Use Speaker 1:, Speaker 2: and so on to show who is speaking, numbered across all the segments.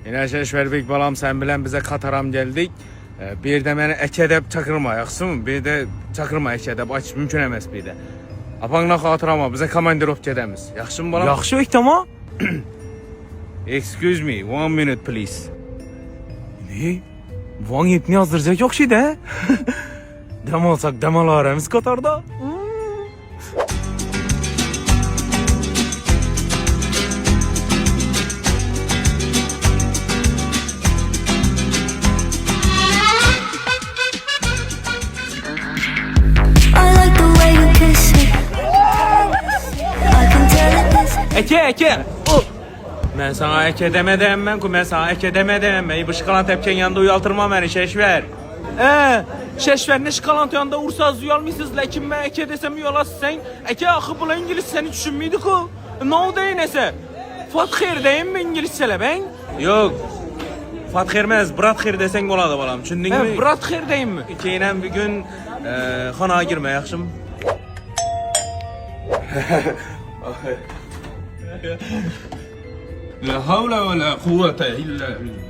Speaker 1: İnəşəş verdik balam, sen bilen bize Kataram geldik. Bir de məni əkədəb çakırmayaqsın, bir de çakırma əkədəb, aç mümkün emas bir de. Apanla xatırama, bize komandirov gedəmiz. Yaxşımı balam?
Speaker 2: Yaxşı ektama.
Speaker 1: Excuse me, 1 minute please.
Speaker 2: Ne? Van yetini yazdıracak yok şey de. Dem olsak dem alaremiz Katar'da. Eke.
Speaker 1: Mən sana əkə demədəm mən ki, mən sana əkə demədəm. Mən bışqalan təpkən yanında uyaltırma məni, şeşver.
Speaker 2: Şeşverine şikalant yanında ursaz uyalmışsınız. Lakin ben eke desem uyalasın sen. Eke akı bula İngiliz seni düşünmüydü ki. Ne oldu neyse? Fatkir deyim mi İngilizce'le ben?
Speaker 1: Yox, Fatxirməz, Bratxir desəng oladı balam, düşündün mü?
Speaker 2: Bratxir deyim mi?
Speaker 1: İkiyinən bir gün xanağa girmə, yaxşım?
Speaker 3: La havle ve la kuvvete illa billah.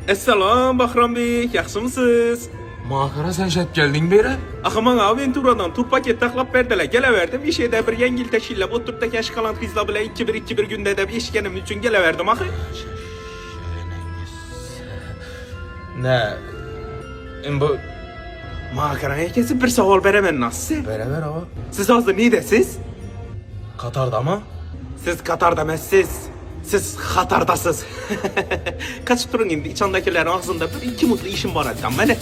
Speaker 1: Esselam Baxram Bey, yaxşımısınız?
Speaker 3: Makara sen şet geldin beri.
Speaker 1: Axı mən Aventuradan tur paket taxlap verdiler, gələ verdim. Bir şeydə bir yengil təşkillə, bu turda kəşkalant qızla bilə 2-1 gündə də bir işgənim üçün gələ verdim axı.
Speaker 3: Ne? Bu
Speaker 1: Makaran herkesi bir savol verəmən nasıl?
Speaker 3: beraber hava.
Speaker 1: Siz hazır neydəsiz?
Speaker 3: Katar'da mı?
Speaker 1: Siz Katar'da məssiz. Siz Xatardasız. Kaçıp durun indi, içandakilerin ağzında bir iki mutlu işim var adam. Beni